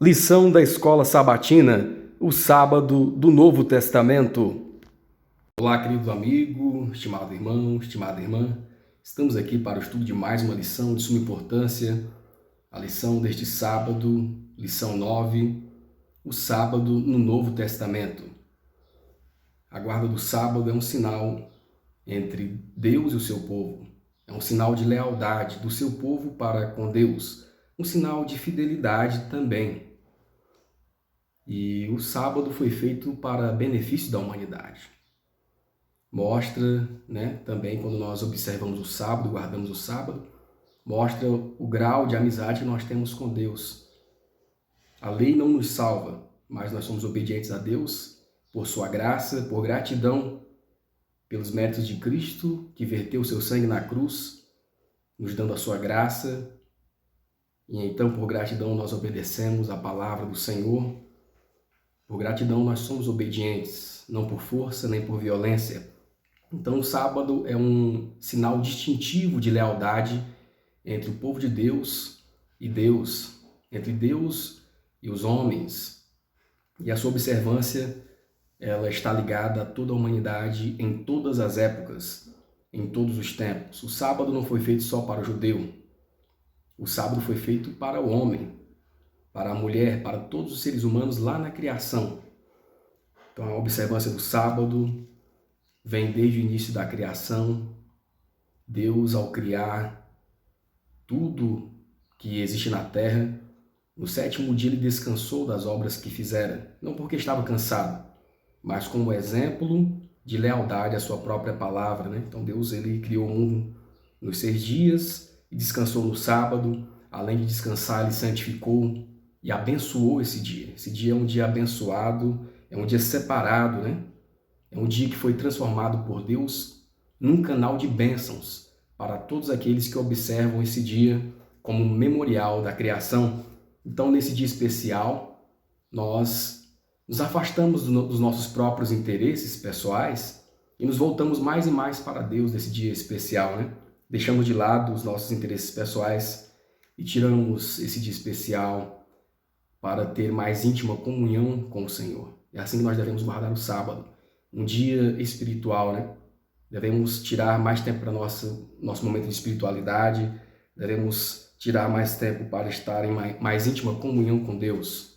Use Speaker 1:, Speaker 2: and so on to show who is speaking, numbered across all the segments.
Speaker 1: Lição da Escola Sabatina, o sábado do Novo Testamento. Olá, querido amigo, estimado irmão, estimada irmã. Estamos aqui para o estudo de mais uma lição de suma importância, a lição deste sábado, lição 9, o sábado no Novo Testamento. A guarda do sábado é um sinal entre Deus e o seu povo. É um sinal de lealdade do seu povo para com Deus, um sinal de fidelidade também. E o sábado foi feito para benefício da humanidade. Mostra, também quando nós observamos o sábado, guardamos o sábado, mostra o grau de amizade que nós temos com Deus. A lei não nos salva, mas nós somos obedientes a Deus por sua graça, por gratidão pelos méritos de Cristo, que verteu o seu sangue na cruz, nos dando a sua graça. E então, por gratidão, nós obedecemos a palavra do Senhor. Por gratidão, nós somos obedientes, não por força nem por violência. Então, o sábado é um sinal distintivo de lealdade entre o povo de Deus e Deus, entre Deus e os homens. E a sua observância, ela está ligada a toda a humanidade em todas as épocas, em todos os tempos. O sábado não foi feito só para o judeu. O sábado foi feito para o homem, para a mulher, para todos os seres humanos lá na criação. Então, a observância do sábado vem desde o início da criação. Deus, ao criar tudo que existe na terra, no sétimo dia ele descansou das obras que fizera, não porque estava cansado, mas como exemplo de lealdade à sua própria palavra, Então, Deus, ele criou o mundo nos 6 dias e descansou no sábado. Além de descansar, ele santificou e abençoou esse dia. Esse dia é um dia abençoado, é um dia separado, É um dia que foi transformado por Deus num canal de bênçãos para todos aqueles que observam esse dia como memorial da criação. Então, nesse dia especial, nós nos afastamos dos nossos próprios interesses pessoais e nos voltamos mais e mais para Deus nesse dia especial, Deixamos de lado os nossos interesses pessoais e tiramos esse dia especial para ter mais íntima comunhão com o Senhor. É assim que nós devemos guardar o sábado, um dia espiritual, Devemos tirar mais tempo para nosso momento de espiritualidade, devemos tirar mais tempo para estar em mais íntima comunhão com Deus.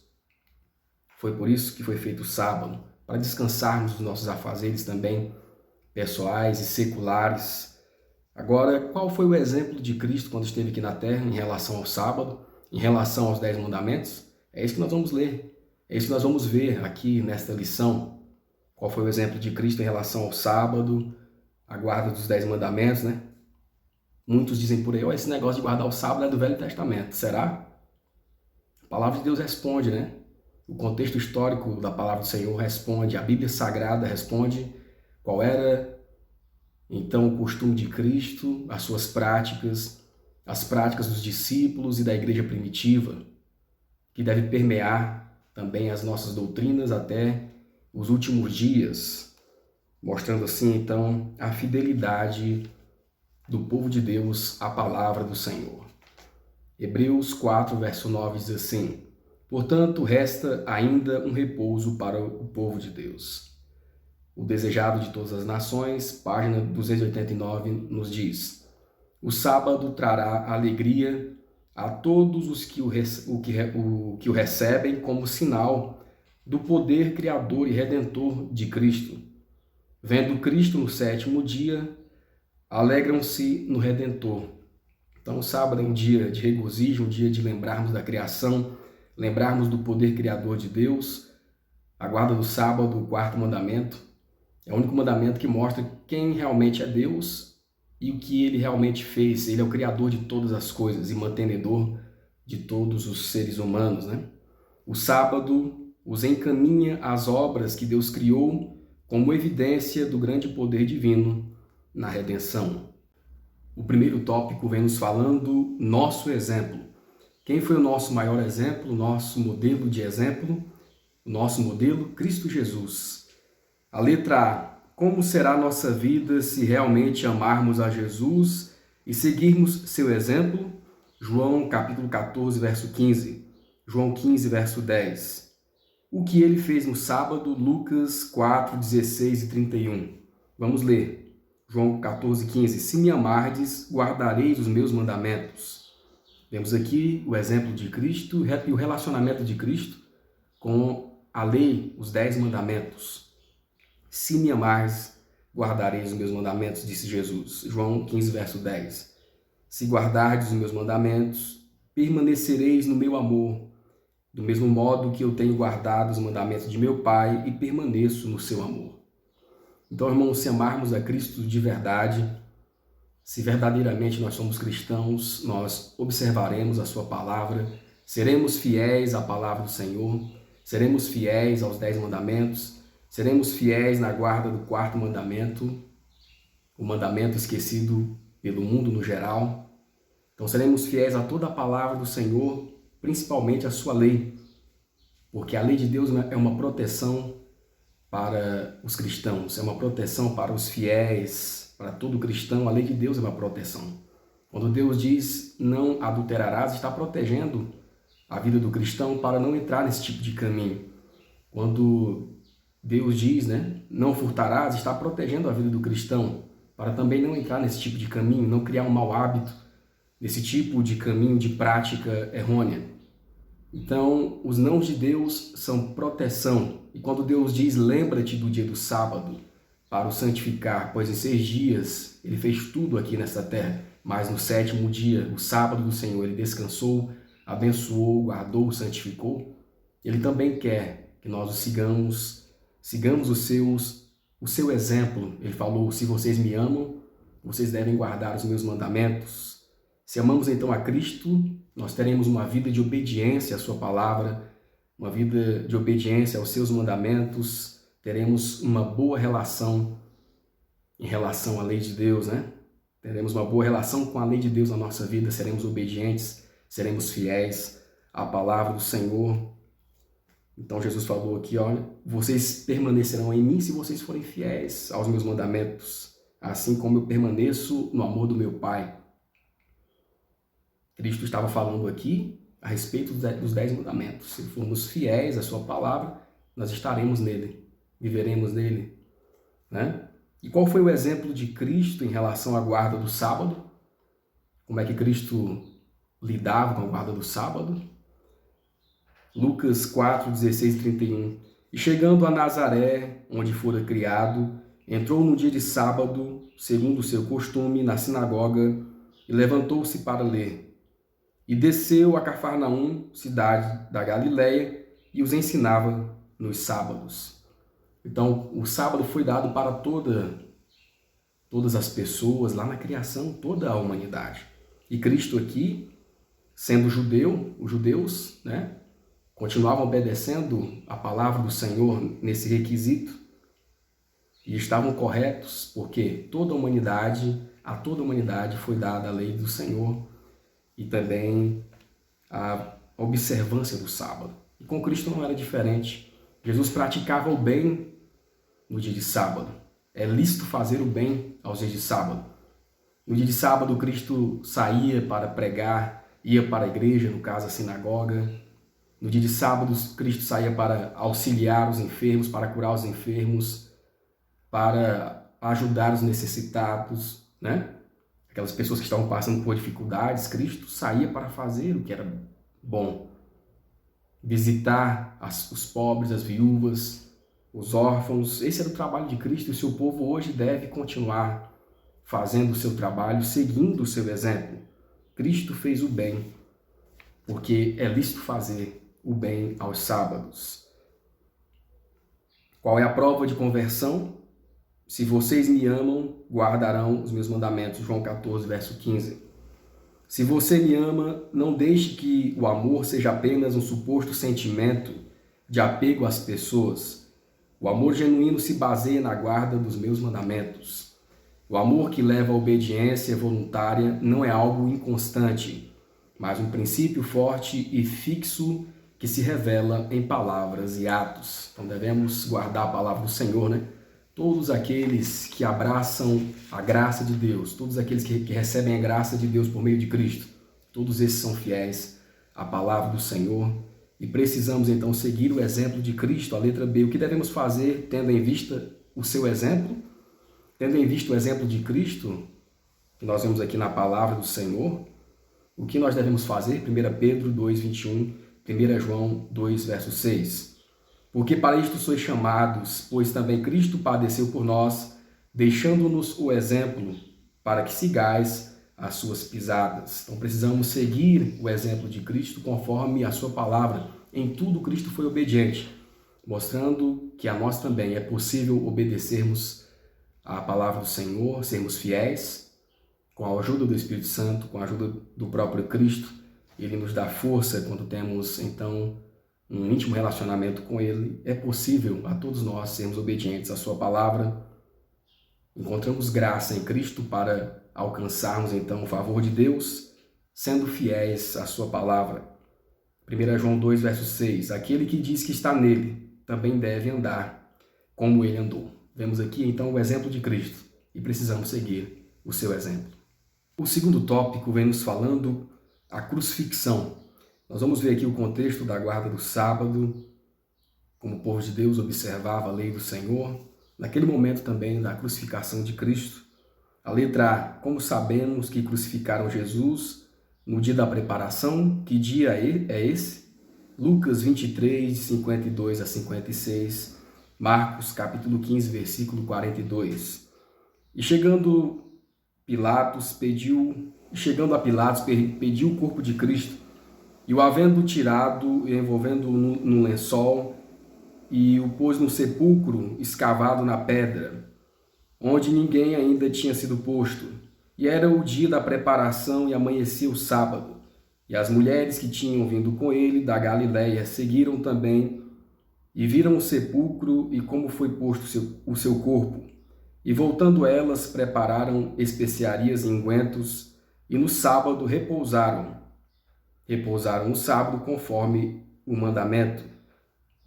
Speaker 1: Foi por isso que foi feito o sábado, para descansarmos dos nossos afazeres também, pessoais e seculares. Agora, qual foi o exemplo de Cristo quando esteve aqui na terra em relação ao sábado, em relação aos 10 mandamentos? É isso que nós vamos ler, é isso que nós vamos ver aqui nesta lição. Qual foi o exemplo de Cristo em relação ao sábado, a guarda dos 10 mandamentos, Muitos dizem por aí, esse negócio de guardar o sábado é do Velho Testamento, será? A palavra de Deus responde, O contexto histórico da palavra do Senhor responde, a Bíblia Sagrada responde qual era então o costume de Cristo, as suas práticas, as práticas dos discípulos e da igreja primitiva, que deve permear também as nossas doutrinas até os últimos dias, mostrando assim então a fidelidade do povo de Deus à palavra do Senhor. Hebreus 4, verso 9 diz assim: portanto, resta ainda um repouso para o povo de Deus. O desejado de todas as nações, página 289, nos diz: o sábado trará alegria a todos os que o recebem como sinal do poder criador e redentor de Cristo. Vendo Cristo no 7º dia, alegram-se no Redentor. Então, o sábado é um dia de regozijo, um dia de lembrarmos da criação, lembrarmos do poder criador de Deus. A guarda do sábado, o 4º mandamento, é o único mandamento que mostra quem realmente é Deus e o que ele realmente fez. Ele é o criador de todas as coisas e mantenedor de todos os seres humanos, O sábado os encaminha às obras que Deus criou como evidência do grande poder divino na redenção. O primeiro tópico vem nos falando nosso exemplo. Quem foi o nosso maior exemplo, o nosso modelo de exemplo? O nosso modelo, Cristo Jesus. A letra A. Como será a nossa vida se realmente amarmos a Jesus e seguirmos seu exemplo? João capítulo 14, verso 15. João 15, verso 10. O que ele fez no sábado, Lucas 4, 16 e 31. Vamos ler. João 14, 15. Se me amardes, guardareis os meus mandamentos. Temos aqui o exemplo de Cristo e o relacionamento de Cristo com a lei, os 10 mandamentos. Se me amardes, guardareis os meus mandamentos, disse Jesus. João 15, verso 10. Se guardardes os meus mandamentos, permanecereis no meu amor, do mesmo modo que eu tenho guardado os mandamentos de meu Pai e permaneço no seu amor. Então, irmãos, se amarmos a Cristo de verdade, se verdadeiramente nós somos cristãos, nós observaremos a sua palavra, seremos fiéis à palavra do Senhor, seremos fiéis aos 10 mandamentos, seremos fiéis na guarda do 4º mandamento, o mandamento esquecido pelo mundo no geral. Então, seremos fiéis a toda a palavra do Senhor, principalmente a sua lei, porque a lei de Deus é uma proteção para os cristãos, é uma proteção para os fiéis, para todo cristão. A lei de Deus é uma proteção. Quando Deus diz não adulterarás, está protegendo a vida do cristão para não entrar nesse tipo de caminho. Quando Deus diz, não furtarás, está protegendo a vida do cristão para também não entrar nesse tipo de caminho, não criar um mau hábito, nesse tipo de caminho de prática errônea. Então, os nãos de Deus são proteção. E quando Deus diz, lembra-te do dia do sábado para o santificar, pois em 6 dias ele fez tudo aqui nesta terra, mas no 7º dia, o sábado do Senhor, ele descansou, abençoou, guardou, santificou. Ele também quer que nós o sigamos o seu exemplo. Ele falou, se vocês me amam, vocês devem guardar os meus mandamentos. Se amamos então a Cristo, nós teremos uma vida de obediência à sua palavra, uma vida de obediência aos seus mandamentos, teremos uma boa relação em relação à lei de Deus, Teremos uma boa relação com a lei de Deus na nossa vida, seremos obedientes, seremos fiéis à palavra do Senhor. Então Jesus falou aqui, olha, vocês permanecerão em mim se vocês forem fiéis aos meus mandamentos, assim como eu permaneço no amor do meu Pai. Cristo estava falando aqui a respeito dos 10 mandamentos. Se formos fiéis à sua palavra, nós estaremos nele, viveremos nele, E qual foi o exemplo de Cristo em relação à guarda do sábado? Como é que Cristo lidava com a guarda do sábado? Lucas 4, 16 e 31. E chegando a Nazaré, onde fora criado, entrou no dia de sábado, segundo o seu costume, na sinagoga, e levantou-se para ler. E desceu a Cafarnaum, cidade da Galileia, e os ensinava nos sábados. Então, o sábado foi dado para todas as pessoas, lá na criação, toda a humanidade. E Cristo aqui, sendo judeu, os judeus, continuavam obedecendo a palavra do Senhor nesse requisito, e estavam corretos, porque a toda a humanidade foi dada a lei do Senhor, e também a observância do sábado. E com Cristo não era diferente. Jesus praticava o bem no dia de sábado. É lícito fazer o bem aos dias de sábado. No dia de sábado, Cristo saía para pregar, ia para a igreja, no caso a sinagoga. No dia de sábado, Cristo saía para auxiliar os enfermos, para curar os enfermos, para ajudar os necessitados, Aquelas pessoas que estavam passando por dificuldades. Cristo saía para fazer o que era bom. Visitar os pobres, as viúvas, os órfãos. Esse era o trabalho de Cristo, e o seu povo hoje deve continuar fazendo o seu trabalho, seguindo o seu exemplo. Cristo fez o bem, porque é lícito fazer o bem aos sábados. Qual é a prova de conversão? Se vocês me amam, guardarão os meus mandamentos. João 14, verso 15. Se você me ama, não deixe que o amor seja apenas um suposto sentimento de apego às pessoas. O amor genuíno se baseia na guarda dos meus mandamentos. O amor que leva à obediência voluntária não é algo inconstante, mas um princípio forte e fixo que se revela em palavras e atos. Então devemos guardar a palavra do Senhor, Todos aqueles que abraçam a graça de Deus, todos aqueles que recebem a graça de Deus por meio de Cristo, todos esses são fiéis à palavra do Senhor e precisamos então seguir o exemplo de Cristo. A letra B, o que devemos fazer tendo em vista o seu exemplo? Tendo em vista o exemplo de Cristo, que nós vemos aqui na palavra do Senhor, o que nós devemos fazer? 1 Pedro 2, 21, 1 João 2, verso 6. Porque para isto sois chamados, pois também Cristo padeceu por nós, deixando-nos o exemplo, para que sigais as suas pisadas. Então precisamos seguir o exemplo de Cristo conforme a sua palavra. Em tudo Cristo foi obediente, mostrando que a nós também é possível obedecermos à palavra do Senhor, sermos fiéis, com a ajuda do Espírito Santo, com a ajuda do próprio Cristo. Ele nos dá força quando temos, então, um íntimo relacionamento com Ele. É possível a todos nós sermos obedientes à sua palavra. Encontramos graça em Cristo para alcançarmos, então, o favor de Deus, sendo fiéis à sua palavra. 1 João 2, verso 6. Aquele que diz que está nele, também deve andar como ele andou. Vemos aqui, então, o exemplo de Cristo e precisamos seguir o seu exemplo. O segundo tópico vem nos falando a crucifixão. Nós vamos ver aqui o contexto da guarda do sábado, como o povo de Deus observava a lei do Senhor, naquele momento também da crucificação de Cristo. A letra A, como sabemos que crucificaram Jesus no dia da preparação, que dia é esse? Lucas 23, 52 a 56, Marcos capítulo 15, versículo 42. Chegando a Pilatos, pediu o corpo de Cristo, e o havendo tirado e envolvendo num lençol, e o pôs num sepulcro escavado na pedra, onde ninguém ainda tinha sido posto. E era o dia da preparação e amanhecia o sábado. E as mulheres que tinham vindo com ele da Galiléia seguiram também e viram o sepulcro e como foi posto o seu corpo. E voltando elas, prepararam especiarias e ungüentos, e no sábado repousaram. Repousaram no sábado conforme o mandamento.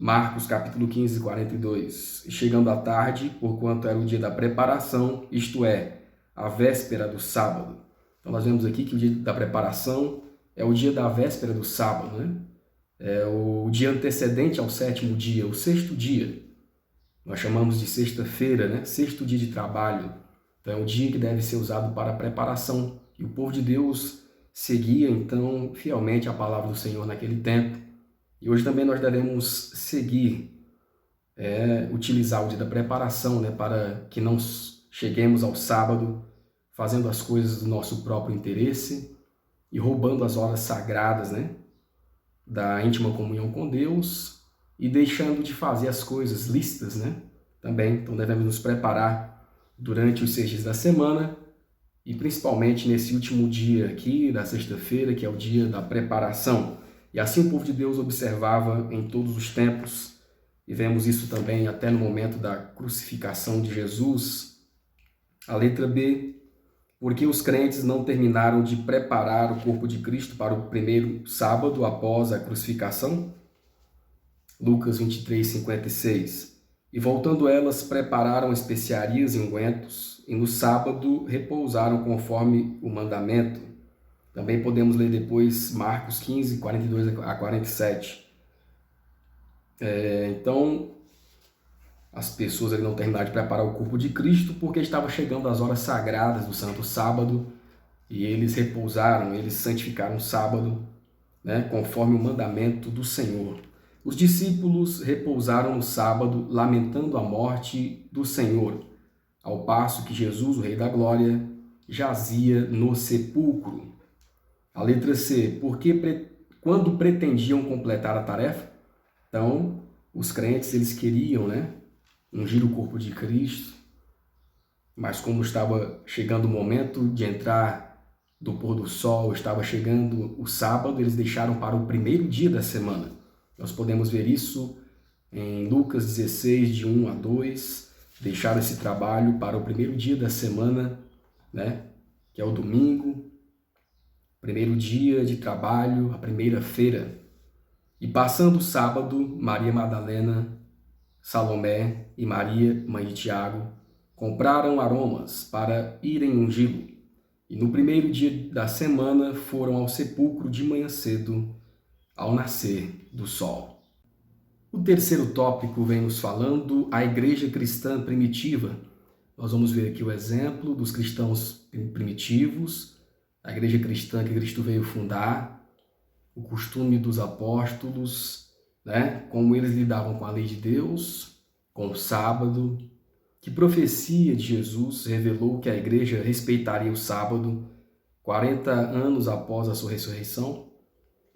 Speaker 1: Marcos capítulo 15, 42. E chegando à tarde, porquanto era o dia da preparação, isto é, a véspera do sábado. Então nós vemos aqui que o dia da preparação é o dia da véspera do sábado, né? É o dia antecedente ao sétimo dia, o sexto dia. Nós chamamos de sexta-feira, né? Sexto dia de trabalho. Então é um dia que deve ser usado para a preparação. E o povo de Deus seguia, então, fielmente a palavra do Senhor naquele tempo. E hoje também nós devemos seguir, utilizar o dia da preparação, né? Para que não cheguemos ao sábado fazendo as coisas do nosso próprio interesse e roubando as horas sagradas, né? Da íntima comunhão com Deus, e deixando de fazer as coisas lícitas, né? Também, então devemos nos preparar durante os 6 dias da semana e principalmente nesse último dia aqui, da sexta-feira, que é o dia da preparação. E assim o povo de Deus observava em todos os tempos, e vemos isso também até no momento da crucificação de Jesus. A letra B, porque os crentes não terminaram de preparar o corpo de Cristo para o primeiro sábado após a crucificação. Lucas 23, 56. E voltando elas, prepararam especiarias e ungüentos, e no sábado repousaram conforme o mandamento. Também podemos ler depois Marcos 15, 42 a 47. Então, as pessoas ali não terminaram de preparar o corpo de Cristo porque estavam chegando as horas sagradas do Santo Sábado, e eles repousaram, eles santificaram o sábado, né, conforme o mandamento do Senhor. Os discípulos repousaram no sábado, lamentando a morte do Senhor, ao passo que Jesus, o Rei da Glória, jazia no sepulcro. A letra C, porque quando pretendiam completar a tarefa, então os crentes eles queriam, né, ungir o corpo de Cristo, mas como estava chegando o momento de entrar do pôr do sol, estava chegando o sábado, eles deixaram para o primeiro dia da semana. Nós podemos ver isso em Lucas 16, de 1 a 2, deixaram esse trabalho para o primeiro dia da semana, né, que é o domingo, primeiro dia de trabalho, a primeira-feira. E passando o sábado, Maria Madalena, Salomé e Maria, mãe de Tiago, compraram aromas para irem ungí-lo. E no primeiro dia da semana foram ao sepulcro de manhã cedo, ao nascer do sol. O terceiro tópico vem nos falando a igreja cristã primitiva. Nós vamos ver aqui o exemplo dos cristãos primitivos, a igreja cristã que Cristo veio fundar, o costume dos apóstolos, né? Como eles lidavam com a lei de Deus, com o sábado. Que profecia de Jesus revelou que a igreja respeitaria o sábado 40 anos após a sua ressurreição?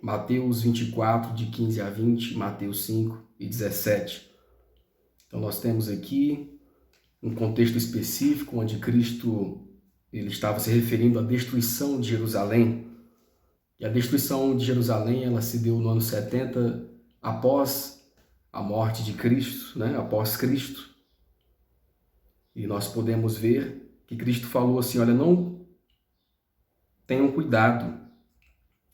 Speaker 1: Mateus 24, de 15 a 20, Mateus 5 e 17. Então nós temos aqui um contexto específico onde Cristo ele estava se referindo à destruição de Jerusalém. E a destruição de Jerusalém ela se deu no ano 70 após a morte de Cristo, né? Após Cristo. E nós podemos ver que Cristo falou assim, olha, não tenham cuidado,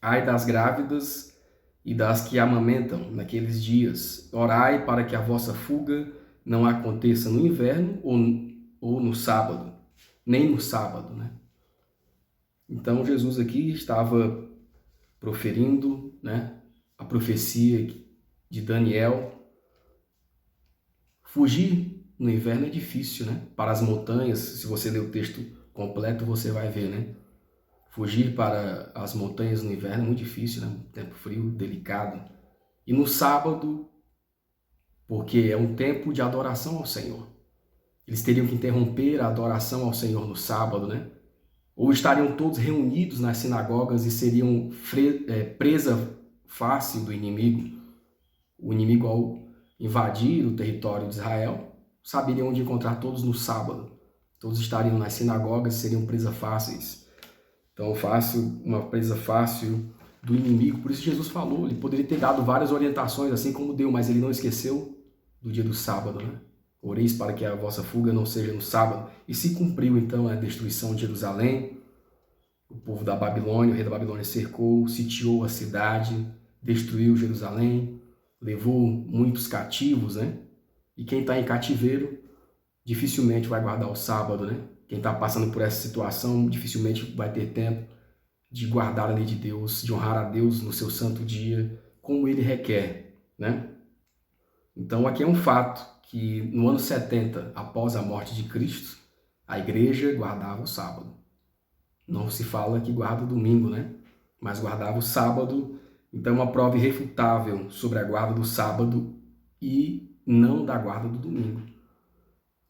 Speaker 1: ai das grávidas e das que amamentam naqueles dias. Orai para que a vossa fuga não aconteça no inverno ou no sábado, nem no sábado, né? Então Jesus aqui estava proferindo, né, a profecia de Daniel. Fugir no inverno é difícil, né? Para as montanhas, se você ler o texto completo, você vai ver, né? Fugir para as montanhas no inverno é muito difícil, né? Tempo frio, delicado. E no sábado, porque é um tempo de adoração ao Senhor. Eles teriam que interromper a adoração ao Senhor no sábado, né? Ou estariam todos reunidos nas sinagogas e seriam presa fácil do inimigo. O inimigo, ao invadir o território de Israel, saberiam onde encontrar todos no sábado. Todos estariam nas sinagogas e seriam presas fáceis. Então, uma presa fácil do inimigo. Por isso Jesus falou, ele poderia ter dado várias orientações, assim como deu, mas ele não esqueceu do dia do sábado, né? Oreis para que a vossa fuga não seja no sábado. E se cumpriu, então, a destruição de Jerusalém. O povo da Babilônia, o rei da Babilônia cercou, sitiou a cidade, destruiu Jerusalém, levou muitos cativos, né? E quem está em cativeiro dificilmente vai guardar o sábado, né? Quem está passando por essa situação dificilmente vai ter tempo de guardar a lei de Deus, de honrar a Deus no seu santo dia, como ele requer, né? Então aqui é um fato que no ano 70, após a morte de Cristo, a igreja guardava o sábado. Não se fala que guarda o domingo, né? Mas guardava o sábado. Então uma prova irrefutável sobre a guarda do sábado e não da guarda do domingo.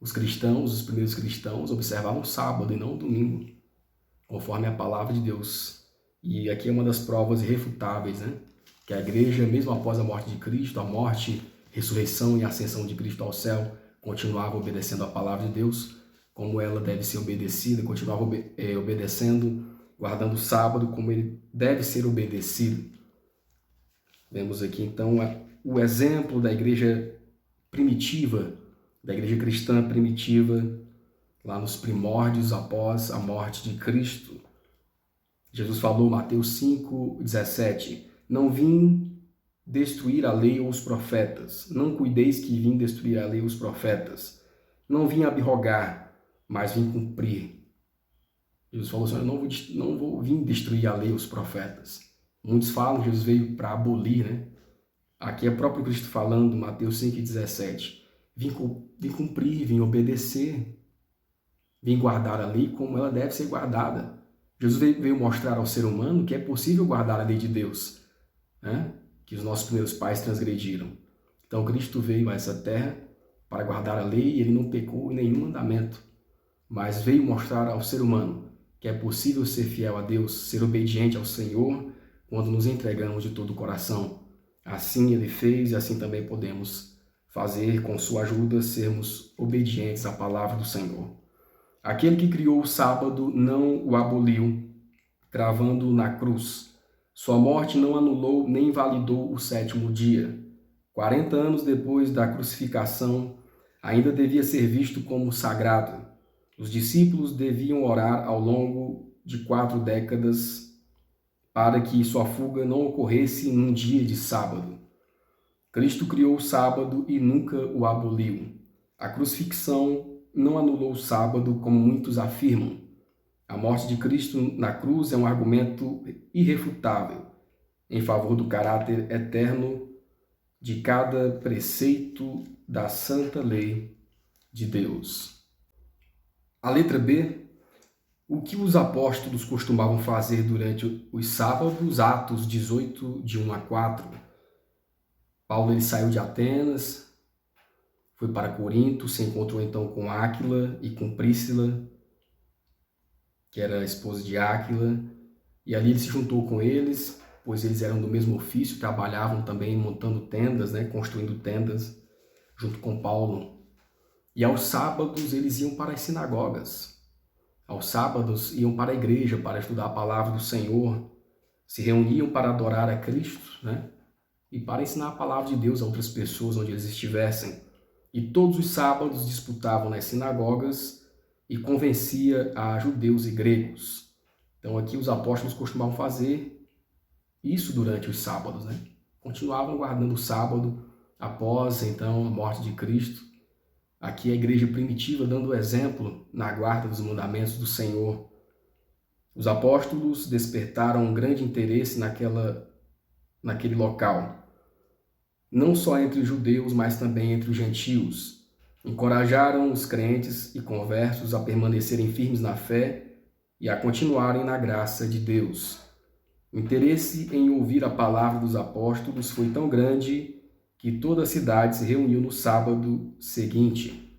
Speaker 1: Os cristãos, os primeiros cristãos, observavam o sábado e não o domingo, conforme a palavra de Deus. E aqui é uma das provas irrefutáveis, né? Que a igreja, mesmo após a morte de Cristo, a morte, ressurreição e ascensão de Cristo ao céu, continuava obedecendo a palavra de Deus, como ela deve ser obedecida, continuava obedecendo, guardando o sábado como ele deve ser obedecido. Vemos aqui, então, o exemplo da igreja primitiva, da igreja cristã primitiva, lá nos primórdios após a morte de Cristo. Jesus falou, Mateus 5, 17, não vim destruir a lei ou os profetas, não cuideis que vim destruir a lei ou os profetas, não vim abrogar, mas vim cumprir. Jesus falou assim, eu não vou vir destruir a lei ou os profetas. Muitos falam que Jesus veio para abolir, né? Aqui é o próprio Cristo falando, Mateus 5,17. Vim cumprir, vim obedecer, vim guardar a lei como ela deve ser guardada. Jesus veio mostrar ao ser humano que é possível guardar a lei de Deus, né? Que os nossos primeiros pais transgrediram. Então Cristo veio a essa terra para guardar a lei e ele não pecou em nenhum mandamento, mas veio mostrar ao ser humano que é possível ser fiel a Deus, ser obediente ao Senhor quando nos entregamos de todo o coração. Assim ele fez e assim também podemos fazer, com sua ajuda, sermos obedientes à palavra do Senhor. Aquele que criou o sábado não o aboliu, cravando-o na cruz. Sua morte não anulou nem invalidou o sétimo dia. 40 anos depois da crucificação, ainda devia ser visto como sagrado. Os discípulos deviam orar ao longo de 4 décadas para que sua fuga não ocorresse num dia de sábado. Cristo criou o sábado e nunca o aboliu. A crucifixão não anulou o sábado, como muitos afirmam. A morte de Cristo na cruz é um argumento irrefutável. em favor do caráter eterno de cada preceito da santa lei de Deus. A letra B, o que os apóstolos costumavam fazer durante os sábados, Atos 18, de 1 a 4. Paulo ele saiu de Atenas, foi para Corinto, se encontrou então com Áquila e com Príscila, que era a esposa de Áquila, e ali ele se juntou com eles, pois eles eram do mesmo ofício, trabalhavam também montando tendas, construindo tendas, junto com Paulo. E aos sábados eles iam para as sinagogas. Aos sábados iam para a igreja para estudar a palavra do Senhor, se reuniam para adorar a Cristo, e para ensinar a palavra de Deus a outras pessoas onde eles estivessem. E todos os sábados disputavam nas sinagogas e convencia a judeus e gregos. Então aqui os apóstolos costumavam fazer isso durante os sábados, Continuavam guardando o sábado após então a morte de Cristo. Aqui a igreja primitiva dando exemplo na guarda dos mandamentos do Senhor. Os apóstolos despertaram um grande interesse naquele local, não só entre os judeus, mas também entre os gentios. Encorajaram os crentes e conversos a permanecerem firmes na fé e a continuarem na graça de Deus. O interesse em ouvir a palavra dos apóstolos foi tão grande que toda a cidade se reuniu no sábado seguinte.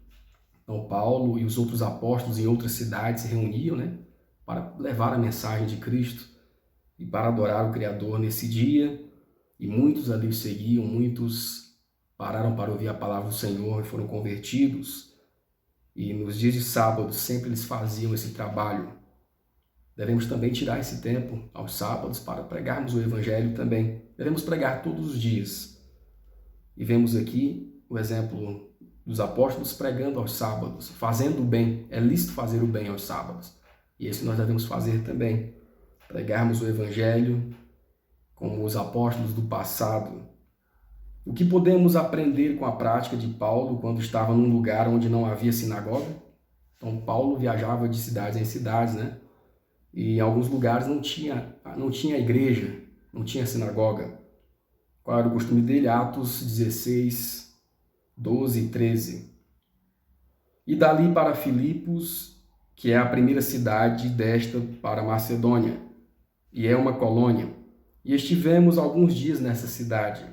Speaker 1: Então Paulo e os outros apóstolos em outras cidades se reuniam, para levar a mensagem de Cristo e para adorar o Criador nesse dia. E muitos ali o seguiam, muitos pararam para ouvir a palavra do Senhor e foram convertidos. E nos dias de sábado sempre eles faziam esse trabalho. Devemos também tirar esse tempo aos sábados para pregarmos o Evangelho também. Devemos pregar todos os dias. E vemos aqui o exemplo dos apóstolos pregando aos sábados, fazendo o bem. É lícito fazer o bem aos sábados. E isso nós devemos fazer também. Pregarmos o Evangelho como os apóstolos do passado. O que podemos aprender com a prática de Paulo quando estava num lugar onde não havia sinagoga? Então Paulo viajava de cidades em cidades, E em alguns lugares não tinha igreja, não tinha sinagoga. Qual era o costume dele? Atos 16, 12 e 13. E dali para Filipos, que é a primeira cidade desta para Macedônia, e é uma colônia. E estivemos alguns dias nessa cidade.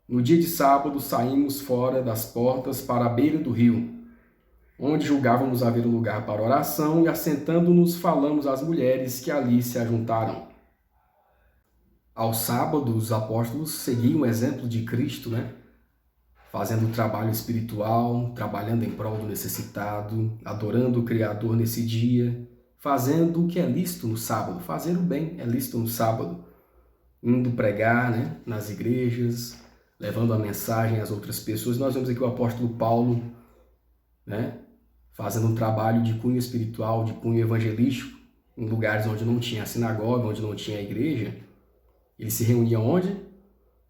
Speaker 1: No dia de sábado saímos fora das portas para a beira do rio, onde julgávamos haver um lugar para oração, e assentando-nos falamos às mulheres que ali se ajuntaram. Aos sábados, os apóstolos seguiam o exemplo de Cristo, Fazendo o trabalho espiritual, trabalhando em prol do necessitado, adorando o Criador nesse dia, fazendo o que é lícito no sábado. Fazer o bem é lícito no sábado. Indo pregar, nas igrejas, levando a mensagem às outras pessoas. Nós vemos aqui o apóstolo Paulo, fazendo um trabalho de cunho espiritual, de cunho evangelístico, em lugares onde não tinha sinagoga, onde não tinha igreja. Ele se reunia onde?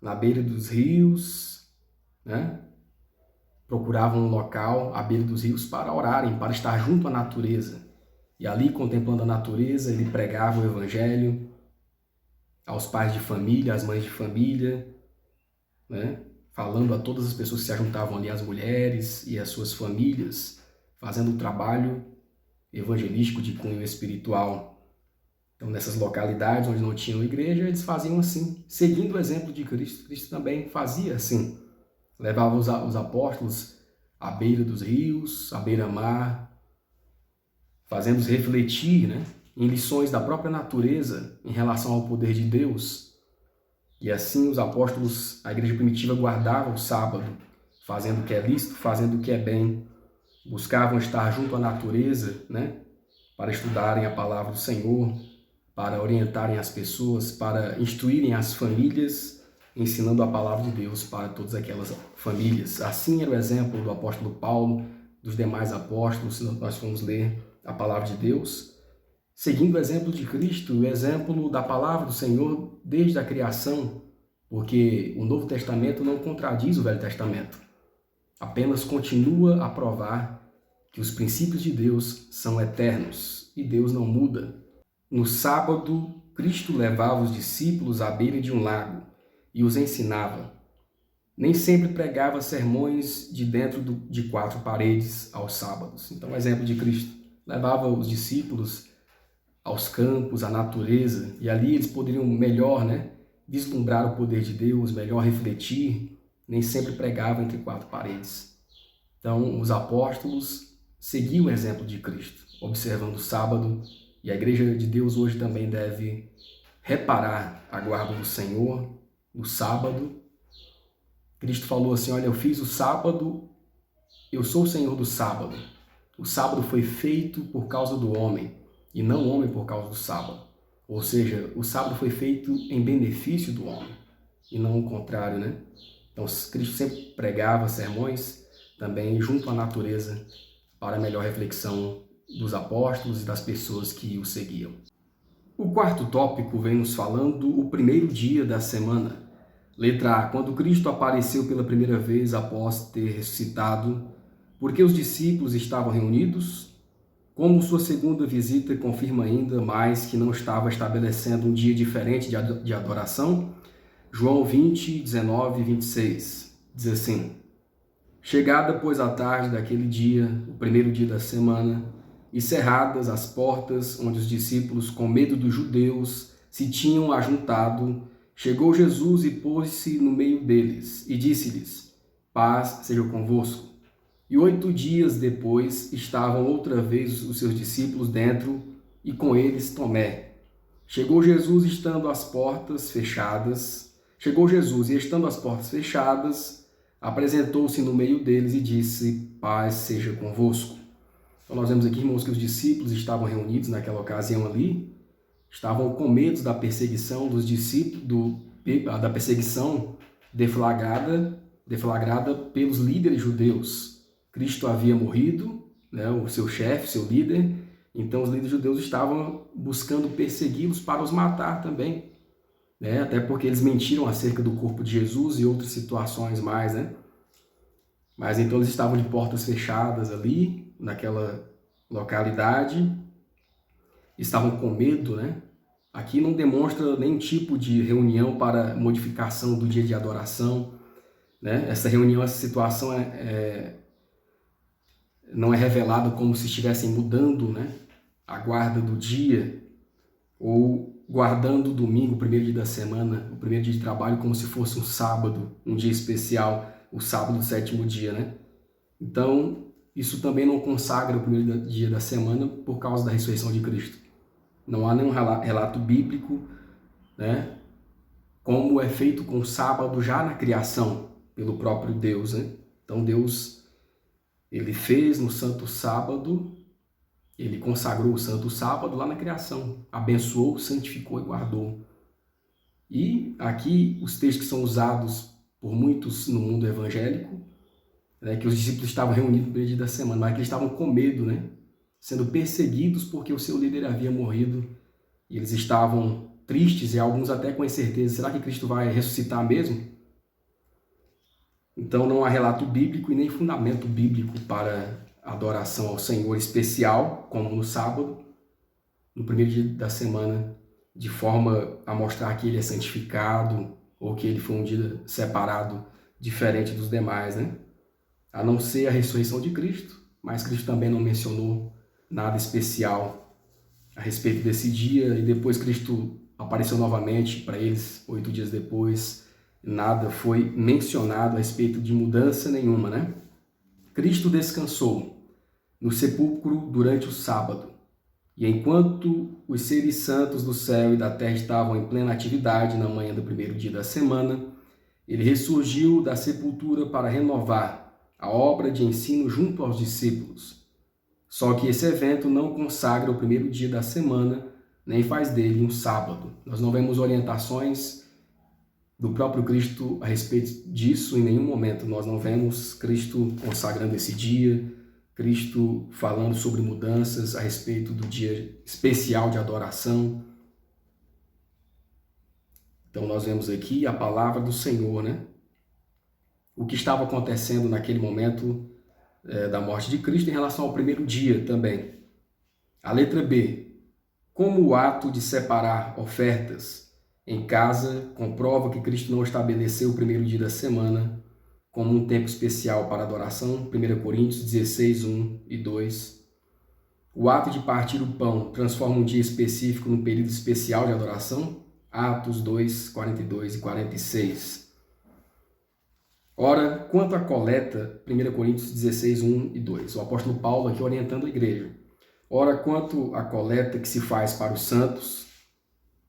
Speaker 1: Na beira dos rios, Procuravam um local à beira dos rios para orarem, para estar junto à natureza. E ali, contemplando a natureza, ele pregava o evangelho aos pais de família, às mães de família, Falando a todas as pessoas que se ajuntavam ali, as mulheres e as suas famílias, fazendo o trabalho evangelístico de cunho espiritual. Então, nessas localidades onde não tinham igreja, eles faziam assim, seguindo o exemplo de Cristo. Cristo também fazia assim. Levava os apóstolos à beira dos rios, à beira-mar, fazendo-os refletir, em lições da própria natureza em relação ao poder de Deus. E assim os apóstolos, a igreja primitiva, guardava o sábado, fazendo o que é lícito, fazendo o que é bem. Buscavam estar junto à natureza, para estudarem a palavra do Senhor, para orientarem as pessoas, para instruírem as famílias, ensinando a palavra de Deus para todas aquelas famílias. Assim era o exemplo do apóstolo Paulo, dos demais apóstolos, se nós formos ler a palavra de Deus, seguindo o exemplo de Cristo, o exemplo da palavra do Senhor desde a criação, porque o Novo Testamento não contradiz o Velho Testamento, apenas continua a provar que os princípios de Deus são eternos e Deus não muda. No sábado, Cristo levava os discípulos à beira de um lago e os ensinava. Nem sempre pregava sermões de dentro de quatro paredes aos sábados. Então, o exemplo de Cristo levava os discípulos aos campos, à natureza, e ali eles poderiam melhor, vislumbrar o poder de Deus, melhor refletir. Nem sempre pregava entre quatro paredes. Então, os apóstolos seguiam o exemplo de Cristo, observando o sábado, e a Igreja de Deus hoje também deve reparar a guarda do Senhor, no sábado. Cristo falou assim, olha, eu fiz o sábado, eu sou o Senhor do sábado. O sábado foi feito por causa do homem, e não o homem por causa do sábado. Ou seja, o sábado foi feito em benefício do homem, e não o contrário, Então, Cristo sempre pregava sermões também junto à natureza para a melhor reflexão dos apóstolos e das pessoas que o seguiam. O quarto tópico vem nos falando o primeiro dia da semana. Letra A. Quando Cristo apareceu pela primeira vez após ter ressuscitado, porque os discípulos estavam reunidos? Como sua segunda visita confirma ainda mais que não estava estabelecendo um dia diferente de adoração? João 20, 19 e 26 diz assim: Chegada, pois, a tarde daquele dia, o primeiro dia da semana, e cerradas as portas onde os discípulos, com medo dos judeus, se tinham ajuntado, chegou Jesus e pôs-se no meio deles, e disse-lhes: Paz seja convosco. E 8 dias depois estavam outra vez os seus discípulos dentro, e com eles Tomé. Chegou Jesus e estando as portas fechadas, apresentou-se no meio deles e disse: Paz seja convosco. Então nós vemos aqui, irmãos, que os discípulos estavam reunidos naquela ocasião ali, estavam com medo da perseguição dos discípulos, da perseguição deflagrada pelos líderes judeus. Cristo havia morrido, o seu chefe, seu líder, então os líderes judeus estavam buscando persegui-los para os matar também. Até porque eles mentiram acerca do corpo de Jesus e outras situações mais, Mas então eles estavam de portas fechadas ali, naquela localidade, estavam com medo, Aqui não demonstra nenhum tipo de reunião para modificação do dia de adoração, Essa reunião, essa situação não é revelado como se estivessem mudando, a guarda do dia, ou guardando o domingo, o primeiro dia da semana, o primeiro dia de trabalho, como se fosse um sábado, um dia especial, o sábado do 7º dia, Então, isso também não consagra o primeiro dia da semana por causa da ressurreição de Cristo. Não há nenhum relato bíblico, como é feito com o sábado já na criação, pelo próprio Deus, Então, Deus, ele fez no santo sábado, ele consagrou o santo sábado lá na criação, abençoou, santificou e guardou. E aqui os textos que são usados por muitos no mundo evangélico, que os discípulos estavam reunidos no primeiro dia da semana, mas que eles estavam com medo, sendo perseguidos porque o seu líder havia morrido, e eles estavam tristes e alguns até com incerteza, será que Cristo vai ressuscitar mesmo? Então não há relato bíblico e nem fundamento bíblico para adoração ao Senhor especial, como no sábado, no primeiro dia da semana, de forma a mostrar que ele é santificado ou que ele foi um dia separado, diferente dos demais, A não ser a ressurreição de Cristo, mas Cristo também não mencionou nada especial a respeito desse dia, e depois Cristo apareceu novamente para eles 8 dias depois, nada foi mencionado a respeito de mudança nenhuma, Cristo descansou no sepulcro durante o sábado, e enquanto os seres santos do céu e da terra estavam em plena atividade na manhã do primeiro dia da semana, ele ressurgiu da sepultura para renovar a obra de ensino junto aos discípulos. Só que esse evento não consagra o primeiro dia da semana, nem faz dele um sábado. Nós não vemos orientações do próprio Cristo a respeito disso em nenhum momento. Nós não vemos Cristo consagrando esse dia, Cristo falando sobre mudanças a respeito do dia especial de adoração. Então nós vemos aqui a palavra do Senhor, O que estava acontecendo naquele momento da morte de Cristo em relação ao primeiro dia também. A letra B. Como o ato de separar ofertas em casa comprova que Cristo não estabeleceu o primeiro dia da semana como um tempo especial para adoração, 1 Coríntios 16, 1 e 2. O ato de partir o pão transforma um dia específico num período especial de adoração, Atos 2, 42 e 46. Ora, quanto à coleta, 1 Coríntios 16, 1 e 2. O apóstolo Paulo aqui orientando a igreja. Ora, quanto à coleta que se faz para os santos,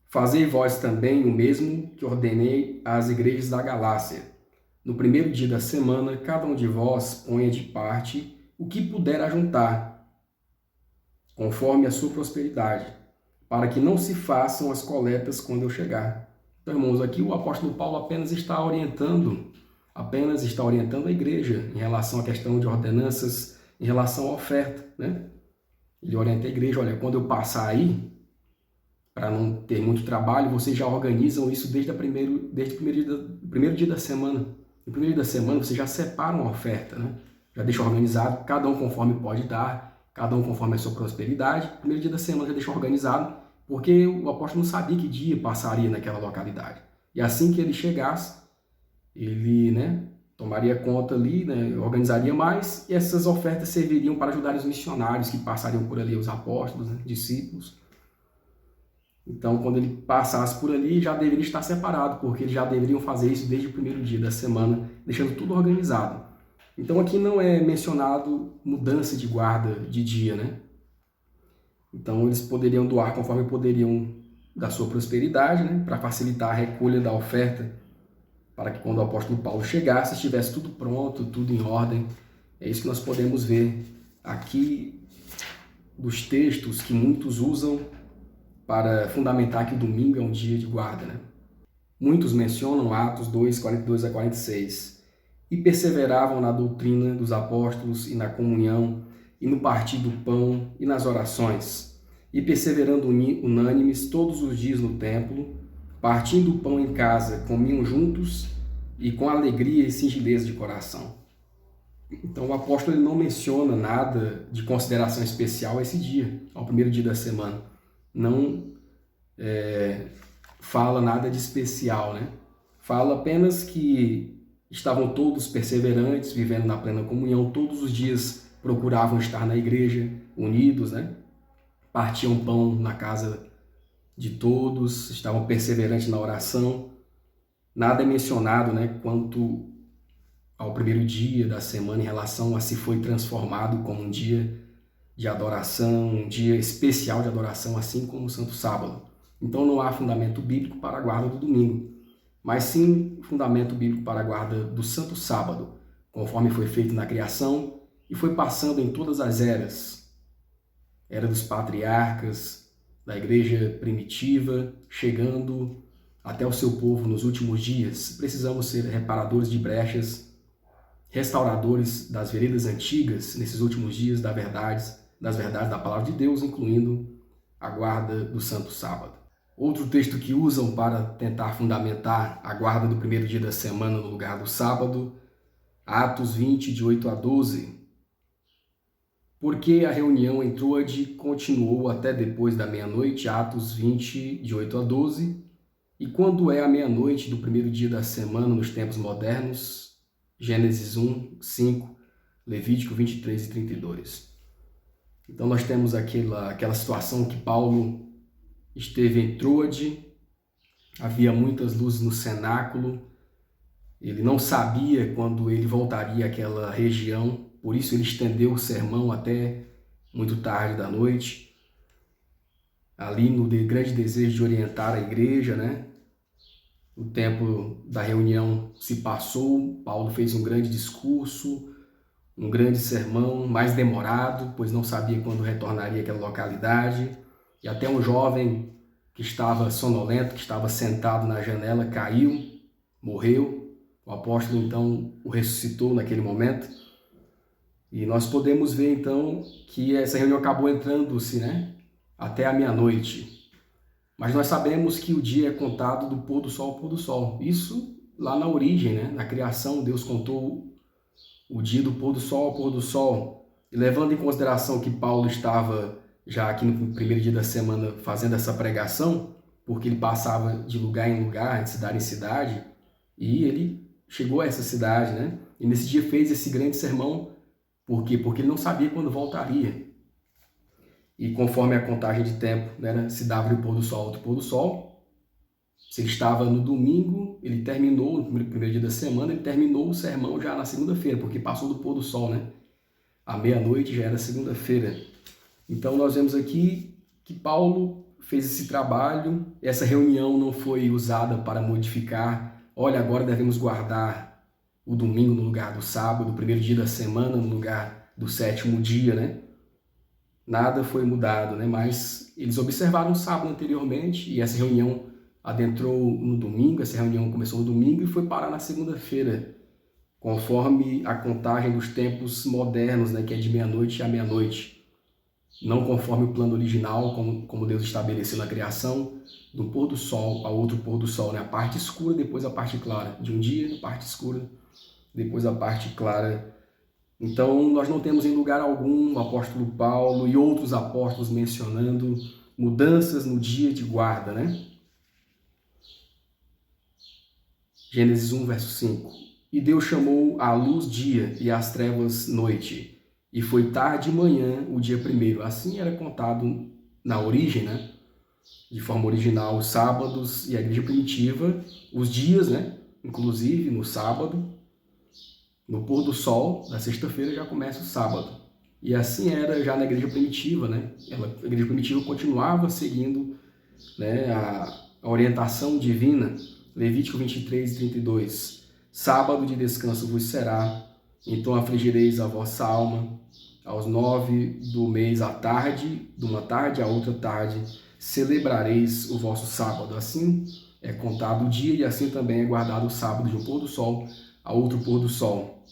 Speaker 1: fazei vós também o mesmo que ordenei às igrejas da Galácia. No primeiro dia da semana, cada um de vós ponha de parte o que puder ajuntar, conforme a sua prosperidade, para que não se façam as coletas quando eu chegar. Então, irmãos, aqui o apóstolo Paulo apenas está orientando a igreja em relação à questão de ordenanças, em relação à oferta, né? Ele orienta a igreja, olha, quando eu passar aí, para não ter muito trabalho, vocês já organizam isso desde o primeiro dia da semana. No primeiro dia da semana, vocês já separam a oferta, né? Já deixam organizado, cada um conforme pode dar, cada um conforme a sua prosperidade. No primeiro dia da semana já deixou organizado, porque o apóstolo não sabia que dia passaria naquela localidade. E assim que ele chegasse, ele, né, tomaria conta ali, né, organizaria mais, e essas ofertas serviriam para ajudar os missionários que passariam por ali, os apóstolos, né, discípulos. Então, quando ele passasse por ali, já deveria estar separado, porque eles já deveriam fazer isso desde o primeiro dia da semana, deixando tudo organizado. Então, aqui não é mencionado mudança de guarda de dia, né? Então, eles poderiam doar conforme poderiam da sua prosperidade, né, para facilitar a recolha da oferta, para que quando o apóstolo Paulo chegasse, estivesse tudo pronto, tudo em ordem. É isso que nós podemos ver aqui dos textos que muitos usam para fundamentar que o domingo é um dia de guarda, né? Muitos mencionam Atos 2, 42 a 46. E perseveravam na doutrina dos apóstolos e na comunhão, e no partir do pão e nas orações. E perseverando unânimes todos os dias no templo, partindo o pão em casa, comiam juntos e com alegria e singeleza de coração. Então o apóstolo ele não menciona nada de consideração especial a esse dia, ao primeiro dia da semana. Não fala nada de especial, né? Fala apenas que estavam todos perseverantes, vivendo na plena comunhão, todos os dias procuravam estar na igreja, unidos, né? Partiam pão na casa de todos, estavam perseverantes na oração. Nada é mencionado, né, quanto ao primeiro dia da semana em relação a se foi transformado como um dia de adoração, um dia especial de adoração, assim como o Santo Sábado. Então não há fundamento bíblico para a guarda do domingo, mas sim fundamento bíblico para a guarda do Santo Sábado, conforme foi feito na criação e foi passando em todas as eras. Era dos patriarcas, da igreja primitiva, chegando até o seu povo nos últimos dias. Precisamos ser reparadores de brechas, restauradores das veredas antigas nesses últimos dias das verdades da palavra de Deus, incluindo a guarda do Santo Sábado. Outro texto que usam para tentar fundamentar a guarda do primeiro dia da semana no lugar do sábado, Atos 20, de 8 a 12. Porque a reunião em Troade continuou até depois da meia-noite, Atos 20, de 8 a 12. E quando é a meia-noite do primeiro dia da semana nos tempos modernos, Gênesis 1, 5, Levítico 23 e 32. Então nós temos aquela situação que Paulo esteve em Troade, havia muitas luzes no cenáculo, ele não sabia quando ele voltaria àquela região, por isso ele estendeu o sermão até muito tarde da noite, ali no grande desejo de orientar a igreja, né? O tempo da reunião se passou, Paulo fez um grande discurso, um grande sermão, mais demorado, pois não sabia quando retornaria àquela localidade. E até um jovem que estava sonolento, que estava sentado na janela, caiu, morreu. O apóstolo, então, o ressuscitou naquele momento. E nós podemos ver, então, que essa reunião acabou entrando-se, né, até a meia-noite. Mas nós sabemos que o dia é contado do pôr do sol ao pôr do sol. Isso lá na origem, né? Na criação, Deus contou o dia do pôr do sol ao pôr do sol. E levando em consideração que Paulo estava já aqui no primeiro dia da semana fazendo essa pregação, porque ele passava de lugar em lugar, de cidade em cidade, e ele chegou a essa cidade, né? E nesse dia fez esse grande sermão. Por quê? Porque ele não sabia quando voltaria. E conforme a contagem de tempo, né, se dava o pôr do sol, outro pôr do sol. Se ele estava no domingo, ele terminou, no primeiro dia da semana, ele terminou o sermão já na segunda-feira, porque passou do pôr do sol, né? À meia-noite já era segunda-feira. Então nós vemos aqui que Paulo fez esse trabalho, essa reunião não foi usada para modificar, olha, agora devemos guardar o domingo no lugar do sábado, o primeiro dia da semana no lugar do sétimo dia, né? Nada foi mudado, né? Mas eles observaram o sábado anteriormente e essa reunião adentrou no domingo, essa reunião começou no domingo e foi parar na segunda-feira, conforme a contagem dos tempos modernos, né? Que é de meia-noite a meia-noite. Não conforme o plano original, como Deus estabeleceu na criação, do pôr do sol ao outro pôr do sol, né? A parte escura, depois a parte clara. De um dia, a parte escura, depois a parte clara. Então, nós não temos em lugar algum o apóstolo Paulo e outros apóstolos mencionando mudanças no dia de guarda, né? Gênesis 1, verso 5. E Deus chamou a luz dia e as trevas noite. E foi tarde e manhã o dia primeiro. Assim era contado na origem, né? De forma original, os sábados e a igreja primitiva, os dias, né? Inclusive no sábado, no pôr do sol da sexta-feira já começa o sábado. E assim era já na igreja primitiva, né? A igreja primitiva continuava seguindo, né, a orientação divina. Levítico 23, 32. Sábado de descanso vos será, então afligireis a vossa alma. Aos 9 do mês à tarde, de uma tarde a outra tarde, celebrareis o vosso sábado. Assim é contado o dia e assim também é guardado o sábado de um pôr do sol a outro pôr do sol.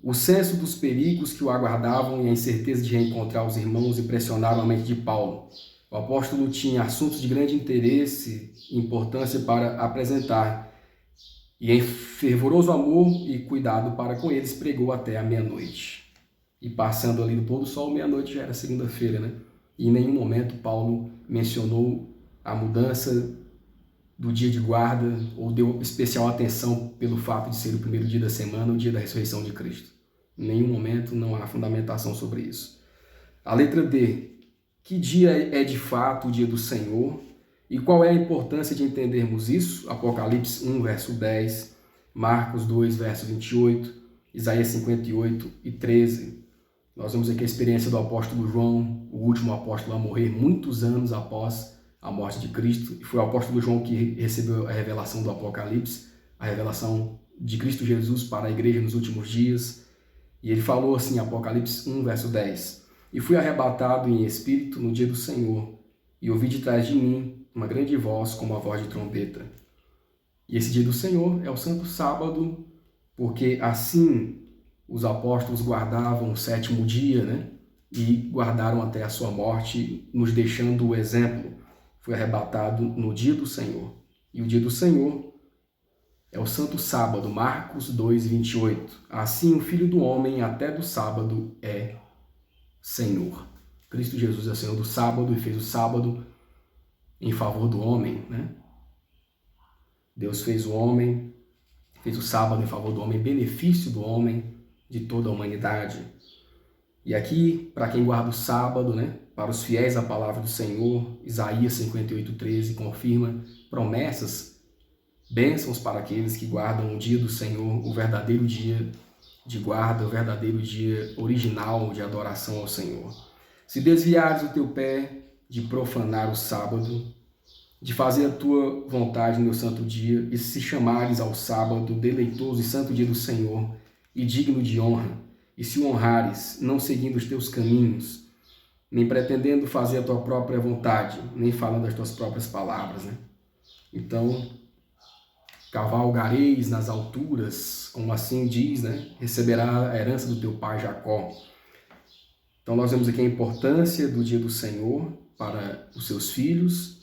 Speaker 1: O senso dos perigos que o aguardavam e a incerteza de reencontrar os irmãos impressionaram a mente de Paulo. O apóstolo tinha assuntos de grande interesse e importância para apresentar, e em fervoroso amor e cuidado para com eles, pregou até a meia-noite. E passando ali do pôr do sol, meia-noite já era segunda-feira, né? E em nenhum momento Paulo mencionou a mudança do dia de guarda ou deu especial atenção pelo fato de ser o primeiro dia da semana, o dia da ressurreição de Cristo. Em nenhum momento não há fundamentação sobre isso. A letra D. Que dia é de fato o dia do Senhor? E qual é a importância de entendermos isso? Apocalipse 1, verso 10, Marcos 2, verso 28, Isaías 58 e 13. Nós vemos aqui a experiência do apóstolo João, o último apóstolo a morrer muitos anos após a morte de Cristo. E foi o apóstolo João que recebeu a revelação do Apocalipse, a revelação de Cristo Jesus para a igreja nos últimos dias. E ele falou assim, Apocalipse 1, verso 10. E fui arrebatado em espírito no dia do Senhor, e ouvi de trás de mim uma grande voz, como a voz de trombeta. E esse dia do Senhor é o Santo Sábado, porque assim os apóstolos guardavam o sétimo dia, né? E guardaram até a sua morte, nos deixando o exemplo. Foi arrebatado no dia do Senhor. E o dia do Senhor é o Santo Sábado, Marcos 2, 28. Assim o Filho do Homem até do sábado é Senhor. Cristo Jesus é o Senhor do sábado e fez o sábado em favor do homem, né? Deus fez o homem, fez o sábado em favor do homem, benefício do homem, de toda a humanidade. E aqui, para quem guarda o sábado, né? Para os fiéis à palavra do Senhor, Isaías 58, 13 confirma promessas, bênçãos para aqueles que guardam o dia do Senhor, o verdadeiro dia de guarda, o verdadeiro dia original de adoração ao Senhor. Se desviares o teu pé de profanar o sábado, de fazer a tua vontade no meu santo dia, e se chamares ao sábado deleitoso e santo dia do Senhor, e digno de honra, e se o honrares, não seguindo os teus caminhos, nem pretendendo fazer a tua própria vontade, nem falando as tuas próprias palavras, né? Então, cavalgareis nas alturas, como assim diz, né? Receberá a herança do teu pai Jacó. Então nós vemos aqui a importância do dia do Senhor para os seus filhos.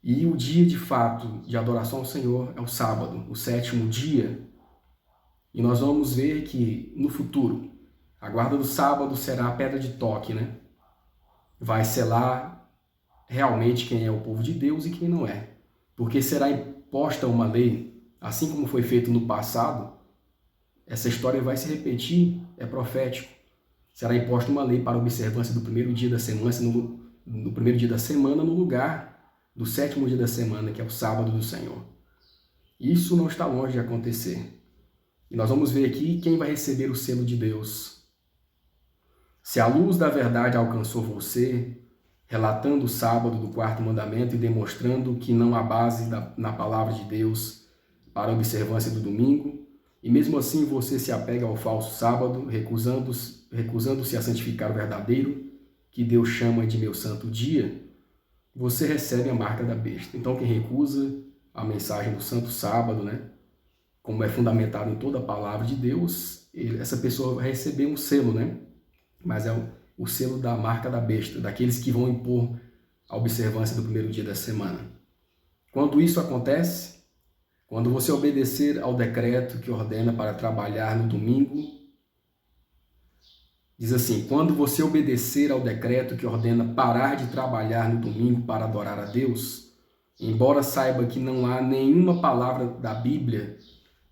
Speaker 1: E o dia de fato de adoração ao Senhor é o sábado, o sétimo dia. E nós vamos ver que no futuro A guarda do sábado será a pedra de toque, né? Vai selar realmente quem é o povo de Deus e quem não é. Porque será imposta uma lei, assim como foi feito no passado. Essa história vai se repetir, é profético. Será imposta uma lei para a observância do primeiro dia da semana, no primeiro dia da semana, no lugar do sétimo dia da semana, que é o sábado do Senhor. Isso não está longe de acontecer. E nós vamos ver aqui quem vai receber o selo de Deus. Se a luz da verdade alcançou você, relatando o sábado do quarto mandamento e demonstrando que não há base na palavra de Deus para a observância do domingo, e mesmo assim você se apega ao falso sábado, recusando-se a santificar o verdadeiro, que Deus chama de meu santo dia, você recebe a marca da besta. Então quem recusa a mensagem do santo sábado, né, como é fundamentado em toda a palavra de Deus, essa pessoa vai receber um selo, né? Mas é o selo da marca da besta, daqueles que vão impor a observância do primeiro dia da semana. Quando isso acontece, quando você obedecer ao decreto que ordena para trabalhar no domingo, diz assim, quando você obedecer ao decreto que ordena parar de trabalhar no domingo para adorar a Deus, embora saiba que não há nenhuma palavra da Bíblia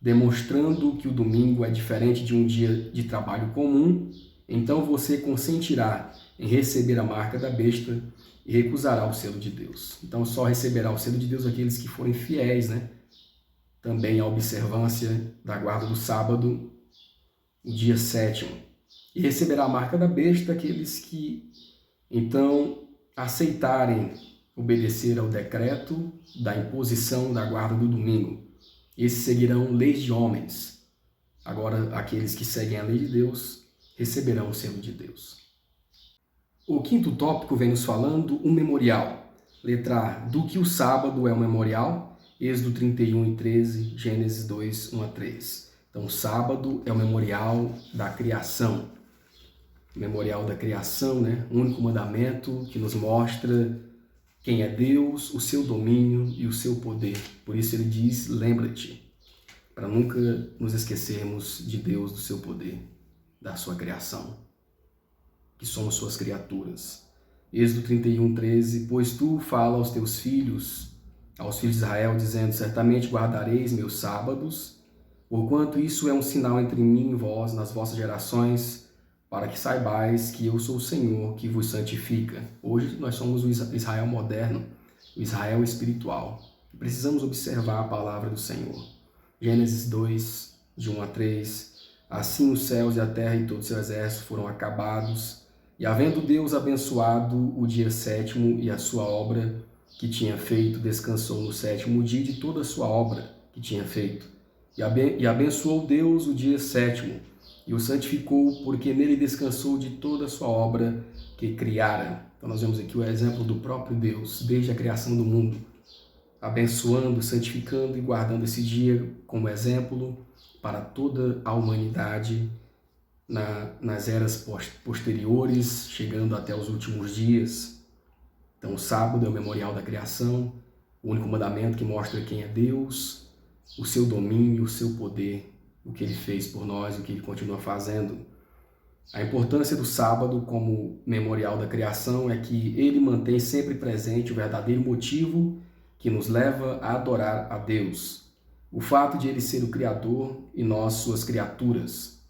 Speaker 1: demonstrando que o domingo é diferente de um dia de trabalho comum, então você consentirá em receber a marca da besta e recusará o selo de Deus. Então só receberá o selo de Deus aqueles que forem fiéis, né? Também a observância da guarda do sábado, o dia sétimo. E receberá a marca da besta aqueles que, então, aceitarem obedecer ao decreto da imposição da guarda do domingo. Esses seguirão leis de homens. Agora, aqueles que seguem a lei de Deus receberão o selo de Deus. O quinto tópico vem nos falando um memorial. Letra A, do que o sábado é um memorial. Êxodo 31:13, Gênesis 2:1-3. Então, o sábado é o memorial da criação. Memorial da criação, né? O único mandamento que nos mostra quem é Deus, o seu domínio e o seu poder. Por isso ele diz, lembra-te, para nunca nos esquecermos de Deus, do seu poder, da sua criação, que somos suas criaturas. Êxodo 31:13, pois tu fala aos teus filhos, aos filhos de Israel, dizendo, certamente guardareis meus sábados, porquanto isso é um sinal entre mim e vós, nas vossas gerações, para que saibais que eu sou o Senhor que vos santifica. Hoje nós somos o Israel moderno, o Israel espiritual. Precisamos observar a palavra do Senhor. Gênesis 2, de 1-3. Assim os céus e a terra e todo o seu exército foram acabados, e havendo Deus abençoado o dia sétimo e a sua obra que tinha feito, descansou no sétimo dia de toda a sua obra que tinha feito. E abençoou Deus o dia sétimo, e o santificou, porque nele descansou de toda a sua obra que criara. Então nós vemos aqui o exemplo do próprio Deus, desde a criação do mundo, abençoando, santificando e guardando esse dia como exemplo para toda a humanidade nas eras posteriores, chegando até os últimos dias. Então o sábado é o memorial da criação, o único mandamento que mostra quem é Deus, o seu domínio, o seu poder, o que ele fez por nós, o que ele continua fazendo. A importância do sábado como memorial da criação é que ele mantém sempre presente o verdadeiro motivo que nos leva a adorar a Deus. O fato de ele ser o Criador e nós suas criaturas.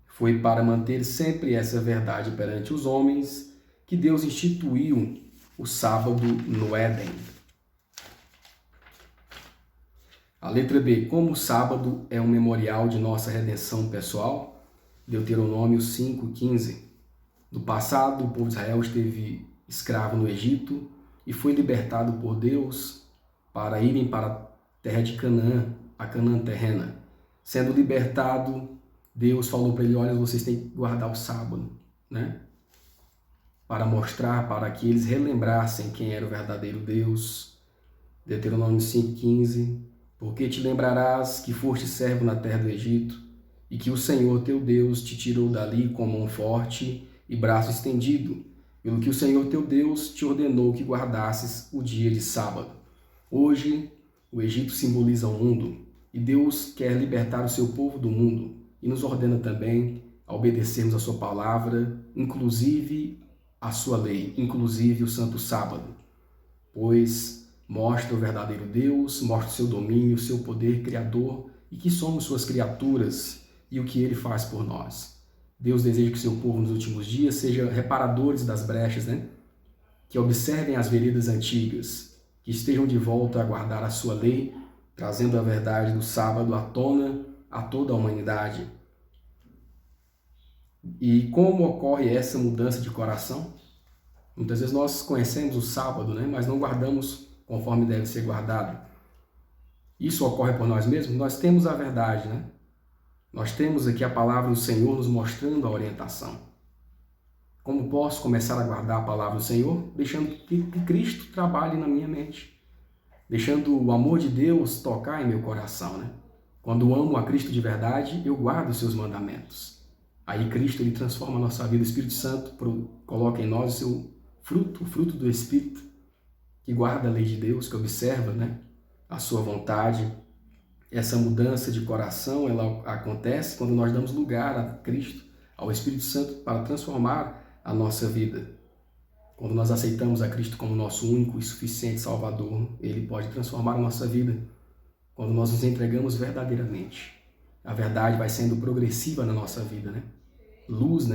Speaker 1: Foi para manter sempre essa verdade perante os homens que Deus instituiu o sábado no Éden. A letra B, como o sábado é um memorial de nossa redenção pessoal, Deuteronômio 5:15. No passado, o povo de Israel esteve escravo no Egito e foi libertado por Deus para irem para a terra de Canaã, a Canaã terrena. Sendo libertado, Deus falou para ele, olha, vocês têm que guardar o sábado, né? Para mostrar, para que eles relembrassem quem era o verdadeiro Deus. Deuteronômio 5:15. Porque te lembrarás que foste servo na terra do Egito, e que o Senhor teu Deus te tirou dali com mão forte e braço estendido, pelo que o Senhor teu Deus te ordenou que guardasses o dia de sábado. Hoje, o Egito simboliza o mundo, e Deus quer libertar o seu povo do mundo, e nos ordena também a obedecermos a sua palavra, inclusive a sua lei, inclusive o santo sábado, pois mostra o verdadeiro Deus, mostra o seu domínio, o seu poder criador e que somos suas criaturas e o que ele faz por nós. Deus deseja que seu povo nos últimos dias seja reparadores das brechas, que observem as veredas antigas, que estejam de volta a guardar a sua lei, trazendo a verdade do sábado à tona a toda a humanidade. E como ocorre essa mudança de coração? Muitas vezes nós conhecemos o sábado, mas não guardamos conforme deve ser guardado. Isso ocorre por nós mesmos? Nós temos a verdade, Nós temos aqui a palavra do Senhor nos mostrando a orientação. Como posso começar a guardar a palavra do Senhor? Deixando que Cristo trabalhe na minha mente. Deixando o amor de Deus tocar em meu coração, Quando amo a Cristo de verdade, eu guardo os seus mandamentos. Aí Cristo, ele transforma a nossa vida. O Espírito Santo coloca em nós o seu fruto, o fruto do Espírito, que guarda a lei de Deus, que observa, a sua vontade. Essa mudança de coração, ela acontece quando nós damos lugar a Cristo, ao Espírito Santo, para transformar a nossa vida. Quando nós aceitamos a Cristo como nosso único e suficiente Salvador, ele pode transformar a nossa vida. Quando nós nos entregamos verdadeiramente, a verdade vai sendo progressiva na nossa vida, Luz,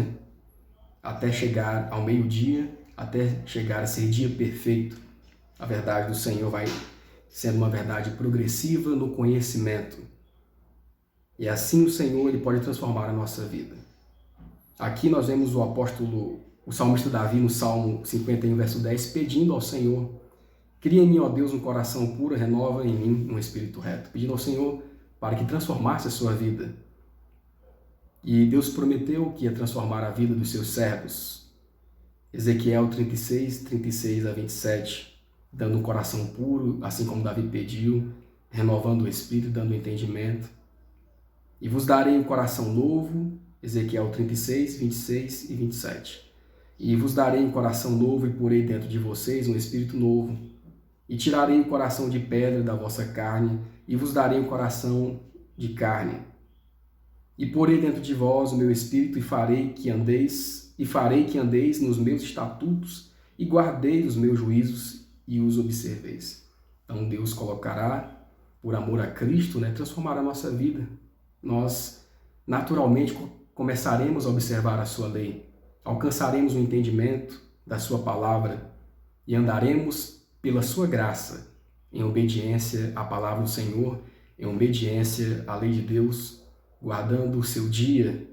Speaker 1: até chegar ao meio-dia, até chegar a ser dia perfeito. A verdade do Senhor vai sendo uma verdade progressiva no conhecimento. E assim o Senhor, ele pode transformar a nossa vida. Aqui nós vemos o salmista Davi, no Salmo 51, verso 10, pedindo ao Senhor: cria em mim, ó Deus, um coração puro, renova em mim um espírito reto. Pedindo ao Senhor para que transformasse a sua vida. E Deus prometeu que ia transformar a vida dos seus servos. Ezequiel 36, 36 a 27, dando um coração puro, assim como Davi pediu, renovando o espírito, dando entendimento. E vos darei um coração novo, Ezequiel 36, 26 e 27. E vos darei um coração novo e porei dentro de vocês um espírito novo. E tirarei o coração de pedra da vossa carne e vos darei um coração de carne. E porei dentro de vós o meu espírito e farei que andeis nos meus estatutos e guardeis os meus juízos e os observeis. Então Deus colocará, por amor a Cristo, transformar a nossa vida. Nós naturalmente começaremos a observar a sua lei, alcançaremos o entendimento da sua palavra e andaremos pela sua graça, em obediência à palavra do Senhor, em obediência à lei de Deus, guardando o seu dia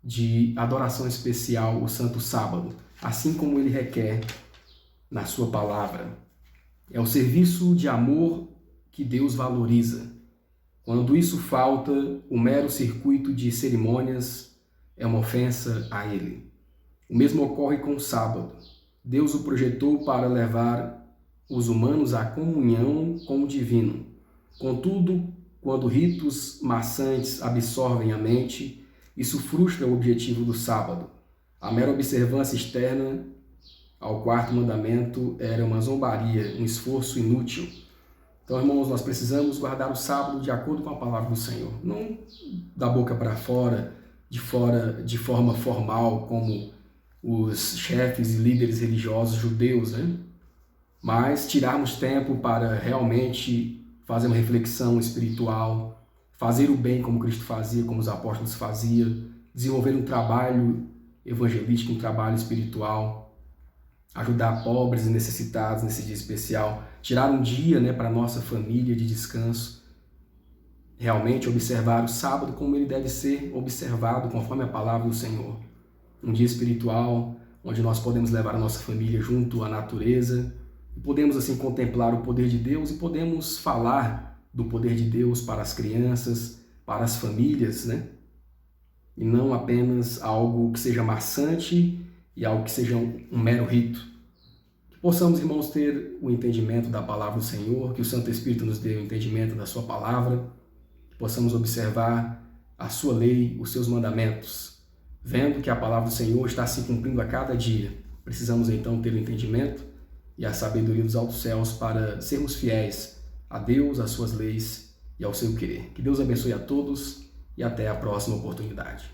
Speaker 1: de adoração especial, o Santo Sábado, assim como ele requer na sua palavra. É o serviço de amor que Deus valoriza. Quando isso falta, o mero circuito de cerimônias é uma ofensa a ele. O mesmo ocorre com o sábado. Deus o projetou para levar os humanos à comunhão com o divino. Contudo, quando ritos maçantes absorvem a mente, isso frustra o objetivo do sábado. A mera observância externa ao quarto mandamento era uma zombaria, um esforço inútil. Então, irmãos, nós precisamos guardar o sábado de acordo com a palavra do Senhor. Não da boca para fora, de forma formal, como os chefes e líderes religiosos judeus, Mas tirarmos tempo para realmente fazer uma reflexão espiritual, fazer o bem como Cristo fazia, como os apóstolos faziam, desenvolver um trabalho evangelístico, um trabalho espiritual, ajudar pobres e necessitados nesse dia especial, tirar um dia para a nossa família de descanso, realmente observar o sábado como ele deve ser observado conforme a palavra do Senhor. Um dia espiritual onde nós podemos levar a nossa família junto à natureza, e podemos assim contemplar o poder de Deus e podemos falar do poder de Deus para as crianças, para as famílias, E não apenas algo que seja maçante e algo que seja um mero rito. Que possamos, irmãos, ter o entendimento da palavra do Senhor, que o Santo Espírito nos dê o entendimento da sua palavra, que possamos observar a sua lei, os seus mandamentos, vendo que a palavra do Senhor está se cumprindo a cada dia. Precisamos então ter o entendimento e a sabedoria dos altos céus para sermos fiéis a Deus, às suas leis e ao seu querer. Que Deus abençoe a todos e até a próxima oportunidade.